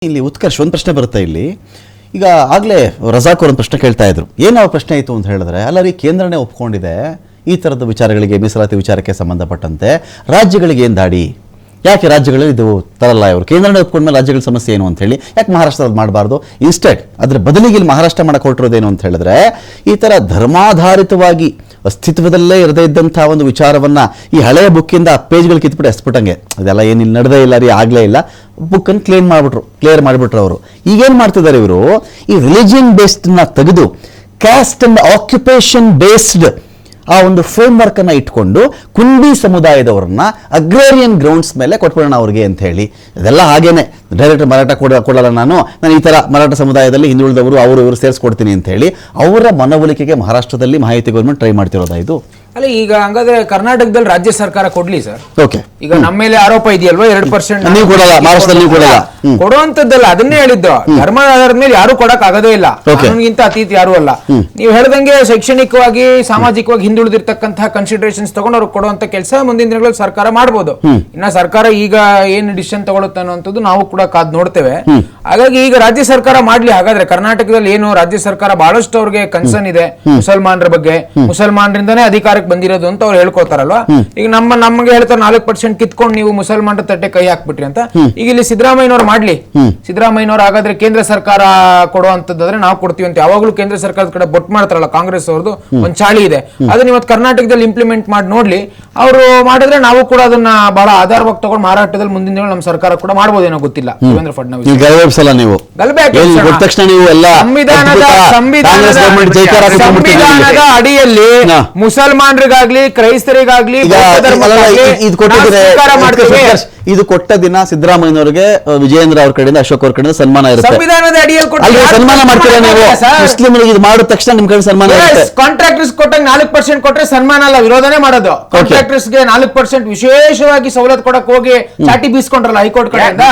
ಇಲ್ಲಿ ಉತ್ಕರ್ಷ್ ಒಂದು ಪ್ರಶ್ನೆ ಬರುತ್ತೆ ಇಲ್ಲಿ. ಈಗ ಆಗಲೇ ರಜಾಕ್ ಅವರು ಒಂದು ಪ್ರಶ್ನೆ ಕೇಳ್ತಾ ಇದ್ರು. ಏನು ಪ್ರಶ್ನೆ ಆಯಿತು ಅಂತ ಹೇಳಿದ್ರೆ, ಅಲ್ಲ ರೀ ಕೇಂದ್ರನೇ ಒಪ್ಕೊಂಡಿದೆ ಈ ಥರದ ವಿಚಾರಗಳಿಗೆ, ಮೀಸಲಾತಿ ವಿಚಾರಕ್ಕೆ ಸಂಬಂಧಪಟ್ಟಂತೆ ರಾಜ್ಯಗಳಿಗೆ ಏನು ದಾಡಿ, ಯಾಕೆ ರಾಜ್ಯಗಳಲ್ಲಿ ಇದು ತರಲ್ಲ ಇವರು, ಕೇಂದ್ರನೇ ಒಪ್ಕೊಂಡ್ಮೇಲೆ ರಾಜ್ಯಗಳ ಸಮಸ್ಯೆ ಏನು ಅಂತ ಹೇಳಿ ಯಾಕೆ ಮಹಾರಾಷ್ಟ್ರದಲ್ಲಿ ಮಾಡಬಾರ್ದು, ಇನ್ಸ್ಟೆಡ್ ಅದ್ರ ಬದಲಿಗೆ ಇಲ್ಲಿ ಮಹಾರಾಷ್ಟ್ರ ಮಾಡಕ್ಕೆ ಹೊರಟಿರೋದೇನು ಅಂತ ಹೇಳಿದ್ರೆ, ಈ ಥರ ಧರ್ಮಾಧಾರಿತವಾಗಿ ಅಸ್ತಿತ್ವದಲ್ಲೇ ಇರದೇ ಇದ್ದಂಥ ಒಂದು ವಿಚಾರವನ್ನು ಈ ಹಳೆಯ ಬುಕ್ಕಿಂದ ಪೇಜ್ಗಳು ಕಿತ್ಬಿಟ್ಟು ಎಸ್ಬಿಟ್ಟಂಗೆ, ಅದೆಲ್ಲ ಏನು ಇಲ್ಲಿ ನಡೆದೇ ಇಲ್ಲ ರೀ, ಆಗಲೇ ಇಲ್ಲ, ಬುಕ್ಕನ್ನು ಕ್ಲಿಯರ್ ಮಾಡಿಬಿಟ್ರು ಅವರು. ಈಗೇನು ಮಾಡ್ತಿದ್ದಾರೆ ಇವರು, ಈ ರಿಲಿಜಿಯನ್ ಬೇಸ್ಡ್ನ ತೆಗೆದು ಕ್ಯಾಸ್ಟ್ ಅಂಡ್ ಆಕ್ಯುಪೇಷನ್ ಬೇಸ್ಡ್ ಆ ಒಂದು ಫ್ರೇಮ್ವರ್ಕ್ ಅನ್ನ ಇಟ್ಕೊಂಡು ಕುಂಬಿ ಸಮುದಾಯದವ್ರನ್ನ ಅಗ್ರೇರಿಯನ್ ಗ್ರೌಂಡ್ಸ್ ಮೇಲೆ ಕೊಟ್ಬಿಡೋಣ ಅವ್ರಿಗೆ ಅಂತ ಹೇಳಿ, ಇದೆಲ್ಲ ಹಾಗೇನೆ ಡೈರೆಕ್ಟ್ ಮರಾಠ ಕೊಡಲ್ಲ, ನಾನು ಈ ಥರ ಮರಾಠ ಸಮುದಾಯದಲ್ಲಿ ಹಿಂದುಳಿದವರು ಅವರು ಇವರು ಸೇರಿಸ್ಕೊಡ್ತೀನಿ ಅಂತ ಹೇಳಿ ಅವರ ಮನವೊಲಿಕೆಗೆ ಮಹಾರಾಷ್ಟ್ರದಲ್ಲಿ ಮಾಹಿತಿ ಗೌರ್ಮೆಂಟ್ ಟ್ರೈ ಮಾಡ್ತಿರೋದಾ ಇದು? ಅಲ್ಲ, ಈಗ ಹಂಗಾದ್ರೆ ಕರ್ನಾಟಕದಲ್ಲಿ ರಾಜ್ಯ ಸರ್ಕಾರ ಕೊಡ್ಲಿ ಸರ್. ಓಕೆ, ಈಗ ನಮ್ಮ ಮೇಲೆ ಆರೋಪ ಇದೆಯಲ್ವಾ 2% ನೀವು ಕೊಡಲ್ಲ, ಮಹಾರಾಷ್ಟ್ರದಲ್ಲಿ ನೀವು ಕೊಡಲ್ಲ, ಕೊಡುವಂತದ್ದಲ್ಲ, ಅದನ್ನೇ ಹೇಳಿದ್ದು. ಧರ್ಮದ ಆಧಾರದ ಮೇಲೆ ಯಾರು ಕೊಡಕ್ ಆಗೋದೇ ಇಲ್ಲ, ಕಾನೂನಿಗಿಂತ ಅತೀತ ಯಾರು ಅಲ್ಲ. ನೀವು ಹೇಳ್ದಂಗೆ ಶೈಕ್ಷಣಿಕವಾಗಿ ಸಾಮಾಜಿಕವಾಗಿ ಹಿಂದುಳಿದಿರ್ತಕ್ಕಂತಹ ಕನ್ಸಿಡರೇಷನ್ಸ್ ತಗೊಂಡು ಅವ್ರಿಗೆ ಕೊಡುವಂತ ಕೆಲಸ ಮುಂದಿನ ದಿನಗಳಲ್ಲಿ ಸರ್ಕಾರ ಮಾಡಬಹುದು. ಇನ್ನ ಸರ್ಕಾರ ಈಗ ಏನ್ ಡಿಸಿಷನ್ ತಗೊಳುತ್ತೆ ಅನ್ನೋಂಥದ್ದು ನಾವು ಕೂಡ ಕಾದ್ ನೋಡ್ತೇವೆ. ಹಾಗಾಗಿ ಈಗ ರಾಜ್ಯ ಸರ್ಕಾರ ಮಾಡ್ಲಿ. ಹಾಗಾದ್ರೆ ಕರ್ನಾಟಕದಲ್ಲಿ ಏನು ರಾಜ್ಯ ಸರ್ಕಾರ ಬಹಳಷ್ಟು ಅವ್ರಿಗೆ ಕನ್ಸರ್ನ್ ಇದೆ ಮುಸಲ್ಮಾನರ ಬಗ್ಗೆ, ಮುಸಲ್ಮಾನರಿಂದನೇ ಅಧಿಕಾರಕ್ಕೆ ಬಂದಿರೋದು ಅಂತ ಅವ್ರು ಹೇಳ್ಕೊತಾರಲ್ವಾ. ಈಗ ನಮಗೆ ಹೇಳ್ತಾರೆ 4% ಕಿತ್ಕೊಂಡು ನೀವು ಮುಸಲ್ಮಾನರ ತಟ್ಟೆ ಕೈ ಹಾಕ್ಬಿಟ್ರಿ ಅಂತ. ಈಗ ಇಲ್ಲಿ ಸಿದ್ದರಾಮಯ್ಯನವ್ರು ಮಾಡ್ಲಿ. ಸಿದ್ದರಾಮಯ್ಯನವ್ರು ಹಾಗಾದ್ರೆ ಕೇಂದ್ರ ಸರ್ಕಾರ ಕೊಡುವಂತದ್ದಾದ್ರೆ ನಾವು ಕೊಡ್ತೀವಿ ಅಂತ ಯಾವಾಗ್ಲೂ ಕೇಂದ್ರ ಸರ್ಕಾರದ ಕಡೆ ಬೊಟ್ಟು ಮಾಡ್ತಾರಲ್ಲ ಕಾಂಗ್ರೆಸ್ ಅವ್ರದ್ದು ಒಂದು ಚಾಳಿ ಇದೆ. ಅದನ್ನ ಇವತ್ತು ಕರ್ನಾಟಕದಲ್ಲಿ ಇಂಪ್ಲಿಮೆಂಟ್ ಮಾಡಿ ನೋಡ್ಲಿ. ಅವರು ಮಾಡಿದ್ರೆ ನಾವು ಕೂಡ ಅದನ್ನ ಬಹಳ ಆಧಾರವಾಗಿ ತಗೊಂಡು ಮಾರಾಟದಲ್ಲಿ ಮುಂದಿನ ದಿನ ನಮ್ಮ ಸರ್ಕಾರ ಕೂಡ ಮಾಡ್ಬೋದೇನೋ ಗೊತ್ತಿಲ್ಲ. ದೇವೇಂದ್ರ ಫಡ್ನವೀಸ್ ಸಂವಿಧಾನದ ಅಡಿಯಲ್ಲಿ ಮುಸಲ್ಮಾನರಿಗಾಗ್ಲಿ ಕ್ರೈಸ್ತರಿಗಾಗ್ಲಿ ಇದು ಕೊಟ್ಟ ದಿನ ಸಿದ್ದರಾಮಯ್ಯನವರಿಗೆ ವಿಜಯೇಂದ್ರ ಅವ್ರ ಕಡೆಯಿಂದ, ಅಶೋಕ್ ಅವ್ರ ಕಡೆಯಿಂದ ಸನ್ಮಾನ ಇರುತ್ತೆ. ಸಂವಿಧಾನದ ಅಡಿಯಲ್ಲಿ ಸನ್ಮಾನ ಮಾಡ್ತೀರಾ ನೀವು? ಮುಸ್ಲಿಮರಿಗೆ ಇದು ಮಾಡಿದ ತಕ್ಷಣ ನಿಮ್ ಕಡೆ ಸನ್ಮಾನ ಇರುತ್ತೆ. ಕಾಂಟ್ರಾಕ್ಟರ್ಸ್ ಕೊಟ್ಟಾಗ 4% ಕೊಟ್ರೆ ಸನ್ಮಾನ ಅಲ್ಲ, ವಿರೋಧನೆ ಮಾಡೋದು. ಕಾಂಟ್ರಾಕ್ಟರ್ಸ್ಗೆ 4% ವಿಶೇಷವಾಗಿ ಸವಲತ್ತು ಕೊಡಕ್ ಹೋಗಿ ಚಾಟಿ ಬೀಸ್ಕೊಂಡ್ರಲ್ಲ ಹೈಕೋರ್ಟ್ ಕಡೆಯಿಂದ,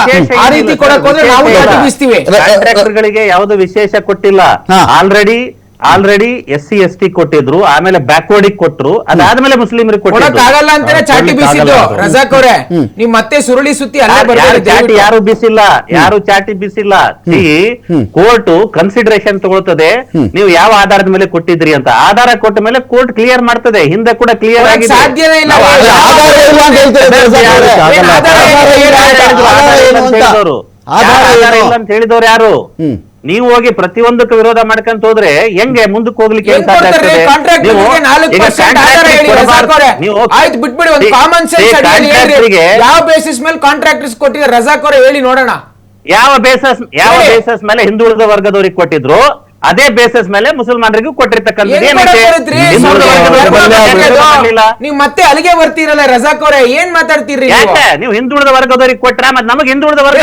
ಆ ರೀತಿ ಕೊಡಕ್ ಹೋದ್ರೆ ನಾವು ಚಾಟಿ ಬೀಸ್ತೀವಿ. ಕಾಂಟ್ರಾಕ್ಟರ್ಗಳಿಗೆ ಯಾವುದು ವಿಶೇಷ ಕೊಟ್ಟಿಲ್ಲ. ಆಲ್ರೆಡಿ SC ST ಕೊಟ್ಟಿದ್ರು, ಆಮೇಲೆ ಬ್ಯಾಕ್ವರ್ಡ್ ಕೊಟ್ರು, ಅದಾದ್ಮೇಲೆ ಮುಸ್ಲಿಮರಿಗೆ ಕೊಡಕ್ಕಾಗಲ್ಲ ಅಂತಾನೆ ಚಾಟಿ ಬೀಸಿದ್ದು. ರಜಾಕ್ ಅವರೇ, ನೀವು ಮತ್ತೆ ಸುರುಳಿ ಸುತ್ತಿ ಯಾರು ಬೀಸಿಲ್ಲ, ಯಾರು ಚಾಟಿ ಬೀಸಿಲ್ಲ. ಕೋರ್ಟ್ ಕನ್ಸಿಡರೇಷನ್ ತಗೊಳ್ತದೆ ನೀವು ಯಾವ ಆಧಾರದ ಮೇಲೆ ಕೊಟ್ಟಿದ್ರಿ ಅಂತ. ಆಧಾರ ಕೊಟ್ಟ ಮೇಲೆ ಕೋರ್ಟ್ ಕ್ಲಿಯರ್ ಮಾಡ್ತದೆ. ಹಿಂದೆ ಕೂಡ ಕ್ಲಿಯರ್ ಆಗಿದೆ. ಸಾಧ್ಯನೇ ಇಲ್ಲ ಅಂತ ಹೇಳಿದವರು ಯಾರು? ನೀವು ಹೋಗಿ ಪ್ರತಿಯೊಂದಕ್ಕೂ ವಿರೋಧ ಮಾಡ್ಕೊಂತ ಹೋದ್ರೆ ಹೆಂಗೆ ಮುಂದಕ್ಕೆ ಹೋಗ್ಲಿಕ್ಕೆ ಯಾವ ಬೇಸಿಸ್ ಮೇಲೆ ಕಾಂಟ್ರಾಕ್ಟರ್ಸ್ ಕೊಟ್ಟಿದ್ದಾರೆ ರಜಾಕ್ ಅವರೇ ಹೇಳಿ ನೋಡೋಣ. ಯಾವ ಬೇಸಸ್ ಮೇಲೆ ಹಿಂದುಳಿದ ವರ್ಗದವ್ರಿಗೆ ಕೊಟ್ಟಿದ್ರು ಅದೇ ಬೇಸಿಸ್ ಮೇಲೆ ಮುಸಲ್ಮಾನರಿಗೂ ಕೊಟ್ಟಿರ್ತಕ್ಕಂಥದ್ದು. ನೀವು ಮತ್ತೆ ಅಲ್ಲಿಗೆ ಬರ್ತೀರಲ್ಲ ರಜಾಕ್ ಅವರೇ, ಏನ್ ಮಾತಾಡ್ತೀರಿ? ನೀವು ಹಿಂದುಳಿದ ವರ್ಗದವ್ರಿಗೆ ಕೊಟ್ರ ಮತ್ತೆ ನಮಗೆ ಹಿಂದುಳಿದ ವರ್ಗ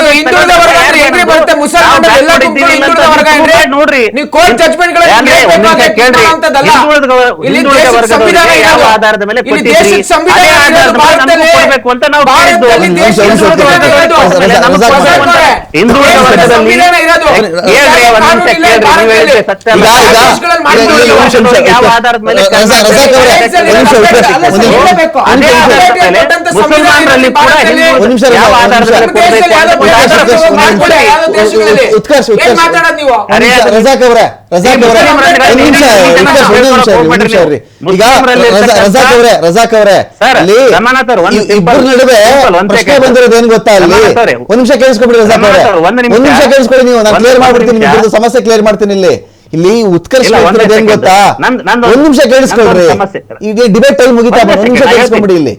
ನೋಡ್ರಿ, ನೀವು ಕೋರ್ಟ್ ಜಡ್ಜ್ಮೆಂಟ್ ಆಧಾರದ ಮೇಲೆ ಕೊಡಬೇಕು ಅಂತ ನಾವು ಹಿಂದುಳಿದ ವರ್ಗದಲ್ಲಿ ಮುಸಲ್ಮಾನರಲ್ಲಿ ಕೂಡ ರಜಾಕ್ ಅವರೇ ನಡುವೆ ಪ್ರಶ್ನೆ ಬಂದಿರೋದು ಏನ್ ಗೊತ್ತಾ? ಅಲ್ಲಿ ಒಂದ್ ನಿಮಿಷ ಕೇಳಿಸ್ಕೊಬಿಡಿ ರಜಾಕ್ ಅವರೇ, ಒಂದ್ ನಿಮಿಷ ಕೇಳಿಸ್ಕೊಡಿ, ನೀವು ನಾನು ಕ್ಲಿಯರ್ ಮಾಡ್ಬಿಡ್ತೀನಿ, ಸಮಸ್ಯೆ ಕ್ಲಿಯರ್ ಮಾಡ್ತೀನಿ. ಇಲ್ಲಿ ಉತ್ಕರ್ಷ ಏನ್ ಗೊತ್ತಾ, ಒಂದ್ ನಿಮಿಷ ಕೇಳಿಸ್ಕೊಳ್ರಿ, ಈಗ ಡಿಬೇಟ್ ಟೈಮ್ ಮುಗಿತಾ, ಒಂದ್ ನಿಮಿಷ ಕೇಳಿಸ್ಕೊಂಬಿಡಿ. ಇಲ್ಲಿ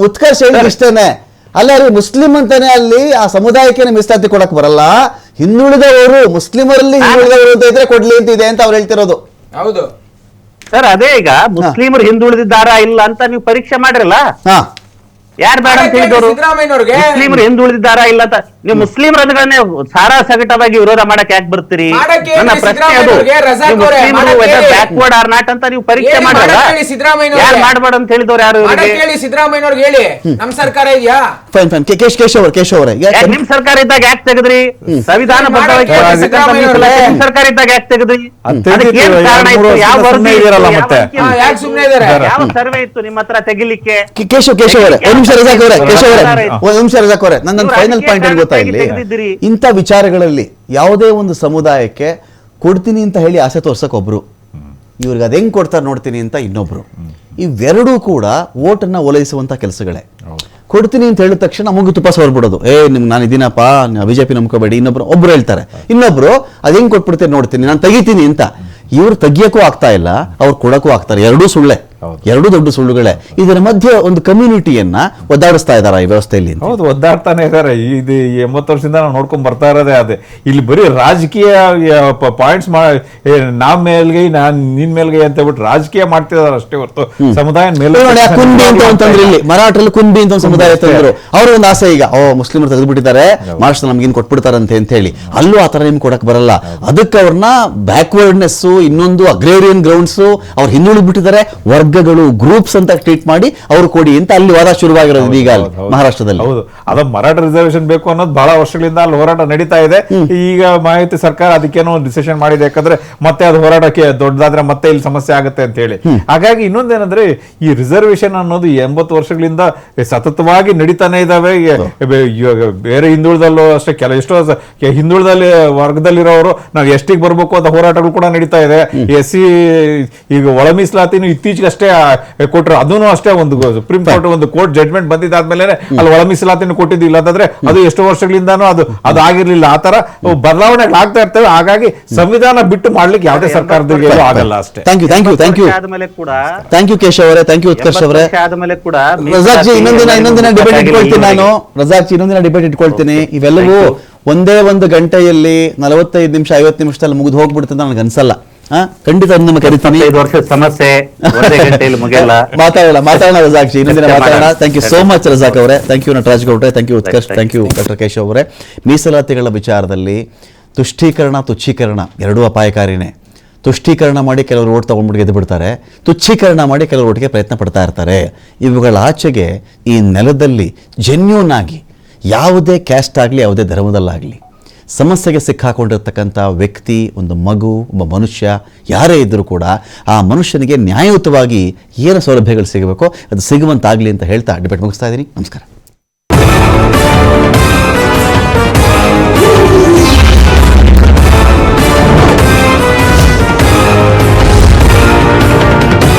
ಉತ್ಕರ್ಷ ಹೇಳಿದ ಇಷ್ಟೇನೆ ಅಲ್ಲ ರೀ, ಮುಸ್ಲಿಂ ಅಂತಾನೆ ಅಲ್ಲಿ ಆ ಸಮುದಾಯಕ್ಕೆ ಮೀಸಲಾತಿ ಕೊಡಕ್ ಬರಲ್ಲ, ಹಿಂದುಳಿದವರು ಮುಸ್ಲಿಮರಲ್ಲಿ ಹಿಂದುಳಿದವರು ಅಂತ ಇದ್ರೆ ಕೊಡ್ಲಿ ಅಂತ ಇದೆ ಅಂತ ಅವ್ರು ಹೇಳ್ತಿರೋದು. ಹೌದು ಸರ್, ಅದೇ ಈಗ ಮುಸ್ಲಿಮರು ಹಿಂದುಳಿದಿದ್ದಾರಾ ಇಲ್ಲ ಅಂತ ನೀವು ಪರೀಕ್ಷೆ ಮಾಡಿರಲ್ಲ, ಯಾರು ಬೇಡ ಅಂತ ಹೇಳಿದವರು? ಮುಸ್ಲಿಮರು ಹಿಂದುಳಿದಿದ್ದಾರಾ ಇಲ್ಲ ಅಂತ ನೀವು ಮುಸ್ಲಿಮರನ್ನೇ ಸಾರಾ ಸಗಟವಾಗಿ ವಿರೋಧ ಮಾಡಕ್ ಯಾಕೆ ಬರ್ತೀರಿ? ನನ್ನ ಪ್ರಶ್ನೆ ಅದು. ಬ್ಯಾಕ್ವರ್ಡ್ ಆರ್ ನಾಟ್ ಅಂತ ನೀವು ಪರೀಕ್ಷೆ ಮಾಡಲ್ಲ, ಯಾರು ಮಾಡಬೇಡ ಅಂತ ಹೇಳಿದವ್ರು ಯಾರು? ಸಿದ್ದರಾಮಯ್ಯವ್ರಿಗೆ ಹೇಳಿ, ನಮ್ ಸರ್ಕಾರ ಇದೆಯಾ? ನಿಮ್ ಸರ್ಕಾರ ಇದ್ದಾಗ ಯಾಕೆ ತೆಗೆದ್ರಿ? ಸಂವಿಧಾನ ಬದ್ಧವಾಗಿ ನಿಮ್ ಸರ್ಕಾರ ಇದ್ದಾಗ ಯಾಕೆ ತೆಗೆದ್ರಿ? ಏನ್ ಕಾರಣ ಇತ್ತು? ಯಾವ ಸರ್ವೆ ಇತ್ತು ನಿಮ್ಮ ಹತ್ರ ತೆಗಿಲಿಕ್ಕೆ? ಕೇಶವ್ ಅವರೇ ನಿಮಿಷ ರಜಾಕ್ ಅವರೇ, ಕೇಶವ್ ಅವರೇ, ಒಂದ್ ನಿಮಿಷ ರಜಾಕ್ ಅವರೇ, ನನ್ನ ಫೈನಲ್ ಪಾಯಿಂಟ್ ಏನು ಗೊತ್ತಾ ಇಲ್ಲಿ, ಇಂಥ ವಿಚಾರಗಳಲ್ಲಿ ಯಾವುದೇ ಒಂದು ಸಮುದಾಯಕ್ಕೆ ಕೊಡ್ತೀನಿ ಅಂತ ಹೇಳಿ ಆಸೆ ತೋರ್ಸಕ್ ಒಬ್ರು, ಇವ್ರಿಗೆ ಅದ್ ಹೆಂಗ್ ಕೊಡ್ತಾರೆ ನೋಡ್ತೀನಿ ಅಂತ ಇನ್ನೊಬ್ರು, ಇವೆರಡೂ ಕೂಡ ಓಟನ್ನ ಓಲೈಸುವಂತ ಕೆಲಸಗಳೇ. ಕೊಡ್ತೀನಿ ಅಂತ ಹೇಳಿದ ತಕ್ಷಣ ಮುಗಿ ತುಪ್ಪ ಸವರ್ಬಿಡೋದು, ನಿಮ್ಗೆ ನಾನು ಇದೀನಪ್ಪ, ಬಿಜೆಪಿ ನಂಬ್ಕೋಬೇಡಿ, ಒಬ್ರು ಹೇಳ್ತಾರೆ, ಇನ್ನೊಬ್ರು ಅದ್ ಹೆಂಗ್ ಕೊಟ್ಬಿಡ್ತೇನೆ ನೋಡ್ತೀನಿ, ನಾನು ತೆಗಿತೀನಿ ಅಂತ. ಇವ್ರು ತೆಗಿಯಕ್ಕೂ ಆಗ್ತಾ ಇಲ್ಲ, ಅವ್ರು ಕೊಡಕ್ಕೂ ಆಗ್ತಾರೆ, ಎರಡೂ ಸುಳ್ಳೆ, ಎರಡೂ ದೊಡ್ಡ ಸುಳ್ಳುಗಳೇ. ಇದರ ಮಧ್ಯೆ ಒಂದು ಕಮ್ಯುನಿಟಿಯನ್ನ ಒದ್ದಾಡಿಸ್ತಾ ಇದಾರ ಈ ವ್ಯವಸ್ಥೆಯಲ್ಲಿ. ಹೌದು, ಒದ್ದಾಡ್ತಾನೆ ಇದಾರೆ. ಇದು 80 ವರ್ಷದಿಂದ ನಾವು ನೋಡ್ಕೊಂಡ್ ಬರ್ತಾ ಇರೋದೇ ಅದೇ. ಇಲ್ಲಿ ಬರೀ ರಾಜಕೀಯ ಪಾಯಿಂಟ್ಸ್ ನಾವ್ ಮೇಲ್ಗೈ ನಿನ್ ಮೇಲ್ಗೈ ಅಂತ ಹೇಳ್ಬಿಟ್ಟು ರಾಜಕೀಯ ಮಾಡ್ತಿದಾರೆ ಅಷ್ಟೇ ಹೊರತು ಸಮುದಾಯ ಮೇಲೆ. ಕುನ್ಬಿ ಅಂತ ಅಂತಂದ್ರೆ ಇಲ್ಲಿ ಮರಾಠಲ್ಲಿ ಕುನ್ಬಿ ಅಂತ ಒಂದು ಸಮುದಾಯ ತಂದ್ರು, ಅವ್ರ ಒಂದು ಆಸೆ ಈಗ ಮುಸ್ಲಿಮರು ತೆಗೆದುಬಿಟ್ಟಿದ್ದಾರೆ, ಮಹಾರಾಷ್ಟ್ರ ನಮ್ಗೇನ್ ಕೊಟ್ಬಿಡ್ತಾರಂತೆ ಅಂತ ಹೇಳಿ. ಅಲ್ಲೂ ಆತರ ನಿಮ್ಗೆ ಕೊಡಕ್ ಬರಲ್ಲ. ಅದಕ್ಕೆ ಅವ್ರನ್ನ ಬ್ಯಾಕ್ವರ್ಡ್ನೆಸ್, ಇನ್ನೊಂದು ಅಗ್ರೇರಿಯನ್ ಗ್ರೌಂಡ್ಸ್, ಅವ್ರು ಹಿಂದುಳಿದ್ ಬಿಟ್ಟಿದ್ದಾರೆ, ವರ್ಗಗಳು, ಗ್ರೂಪ್ಸ್ ಅಂತ ಟ್ರೀಟ್ ಮಾಡಿ ಅವ್ರು ಕೊಡಿ ಅಂತ ಅಲ್ಲಿ ವಾದ ಶುರುವಾಗಿರೋದು ಈಗ ಮಹಾರಾಷ್ಟ್ರದಲ್ಲಿ. ಹೌದು, ಅದು ಮರಾಠ ರಿಸರ್ವೇಶನ್ ಬೇಕು ಅನ್ನೋದು ಬಹಳ ವರ್ಷಗಳಿಂದ ಅಲ್ಲಿ ಹೋರಾಟ ನಡೀತಾ ಇದೆ. ಈಗ ಮಾಹಿತಿ ಸರ್ಕಾರ ಅದಕ್ಕೇನೋ ಡಿಸಿಷನ್ ಮಾಡಿದೆ, ಯಾಕಂದ್ರೆ ಮತ್ತೆ ಅದು ಹೋರಾಟಕ್ಕೆ ದೊಡ್ಡದಾದ್ರೆ ಮತ್ತೆ ಇಲ್ಲಿ ಸಮಸ್ಯೆ ಆಗುತ್ತೆ ಅಂತ ಹೇಳಿ. ಹಾಗಾಗಿ ಇನ್ನೊಂದೇನಂದ್ರೆ ಈ ರಿಸರ್ವೇಶನ್ ಅನ್ನೋದು 80 ವರ್ಷಗಳಿಂದ ಸತತವಾಗಿ ನಡೀತಾನೆ ಇದಾವೆ. ಬೇರೆ ಹಿಂದುಳಿದಲ್ಲೂ ಅಷ್ಟೇ, ಎಷ್ಟೋ ಹಿಂದುಳಿದಲ್ಲಿ ವರ್ಗದಲ್ಲಿರೋರು ನಾವು ಎಷ್ಟಿಗೆ ಬರ್ಬೇಕು ಅಂತ ಹೋರಾಟಗಳು ಕೂಡ ನಡೀತಾ ಇದೆ. SC ಈಗ ಒಳ ಮೀಸಲಾತಿನೂ ಇತ್ತೀಚೆಗೆ ಅಷ್ಟೇ ಕೊಟ್ಟರು, ಅದನ್ನು ಅಷ್ಟೇ ಒಂದು ಸುಪ್ರೀಂ ಕೋರ್ಟ್ ಒಂದು ಕೋರ್ಟ್ ಜಡ್ಜ್ಮೆಂಟ್ ಬಂದಿದ್ದಾದ್ಮೇಲೆ ಅಲ್ಲಿ ಒಳ ಮೀಸಲಾತಿನ ಕೊಟ್ಟಿದ್ದಿಲ್ಲ ಅಂತಂದ್ರೆ ಅದು ಎಷ್ಟು ವರ್ಷಗಳಿಂದಾನು ಅದು ಆಗಿರ್ಲಿಲ್ಲ. ಆ ತರ ಬದಲಾವಣೆಗಳು ಆಗ್ತಾ ಇರ್ತವೆ. ಹಾಗಾಗಿ ಸಂವಿಧಾನ ಬಿಟ್ಟು ಮಾಡ್ಲಿಕ್ಕೆ ಯಾವುದೇ ಸರ್ಕಾರದಲ್ಲಿ ಆಗಲ್ಲ ಅಷ್ಟೇ. ಥ್ಯಾಂಕ್ ಯು ಆದ್ಮೇಲೆ ಕೂಡ ಥ್ಯಾಂಕ್ ಯು ಕೇಶವ್ ಅವರೇ, ಥ್ಯಾಂಕ್ ಯು ಉತ್ಕರ್ಷ್ ಅವರೇ. ಆದ್ಮೇಲೆ ಕೂಡ ರಜಾಕ್ ಜಿ ಇನ್ನೊಂದಿನ ಡಿಬೇಟ್ ಇಟ್ಕೊಳ್ತೀನಿ ನಾನು. ರಜಾಕ್ ಜಿ ಇನ್ನೊಂದಿನ ಡಿಬೇಟ್ ಇಟ್ಕೊಳ್ತೀನಿ. ಇವೆಲ್ಲವೂ ಒಂದೇ ಒಂದು ಗಂಟೆಯಲ್ಲಿ 45 ನಿಮಿಷ 50 ನಿಮಿಷದಲ್ಲಿ ಮುಗಿದು ಹೋಗ್ಬಿಡುತ್ತೆ ಅಂತ ನನಗೆ ಅನ್ಸಲ್ಲ. ಖಂಡಿತ ನಮ್ಮ ಕರಿತೀನಿ. 5 ವರ್ಷದ ಸಮಸ್ಯೆ ಒಂದೇ ಗಂಟೆಯಲ್ಲಿ ಮುಗಿಯಲ್ಲ. ಮಾತಾಡೋಣ ರಜಾಕ್ ಜಿ, ಇನ್ನೊಂದಿನ ಮಾತಾಡೋಣ. Thank you so much Razak ಅವರೇ, ಥ್ಯಾಂಕ್ ಯು ನಟರಾಜ್ ಗೌಡ್ರೆ, thank you Utkarsh, thank you doctor Keshav ಅವರೇ. ಮೀಸಲಾತಿಗಳ ವಿಚಾರದಲ್ಲಿ ತುಷ್ಟೀಕರಣ, ತುಚ್ಛೀಕರಣ ಎರಡೂ ಅಪಾಯಕಾರಿನೇ. ತುಷ್ಟೀಕರಣ ಮಾಡಿ ಕೆಲವರು ಓಟ್ ತಗೊಂಡ್ಬಿಟ್ಟು ಗೆದ್ದು ಬಿಡ್ತಾರೆ, ತುಚ್ಛೀಕರಣ ಮಾಡಿ ಕೆಲವರು ಓಟಿಗೆ ಪ್ರಯತ್ನ ಪಡ್ತಾ ಇರ್ತಾರೆ. ಇವುಗಳ ಆಚೆಗೆ ಈ ನೆಲದಲ್ಲಿ ಜೆನ್ಯೂನ್ ಆಗಿ ಯಾವುದೇ ಕ್ಯಾಸ್ಟ್ ಆಗಲಿ, ಯಾವುದೇ ಧರ್ಮದಲ್ಲಾಗಲಿ ಸಮಸ್ಯೆಗೆ ಸಿಕ್ಕಾಕೊಂಡಿರ್ತಕ್ಕಂಥ ವ್ಯಕ್ತಿ, ಒಂದು ಮಗು, ಒಬ್ಬ ಮನುಷ್ಯ ಯಾರೇ ಇದ್ದರೂ ಕೂಡ ಆ ಮನುಷ್ಯನಿಗೆ ನ್ಯಾಯಯುತವಾಗಿ ಏನು ಸೌಲಭ್ಯಗಳು ಸಿಗಬೇಕೋ ಅದು ಸಿಗುವಂತಾಗಲಿ ಅಂತ ಹೇಳ್ತಾ ಡಿಬೇಟ್ ಮುಗಿಸ್ತಾ ಇದ್ದೀನಿ. ನಮಸ್ಕಾರ.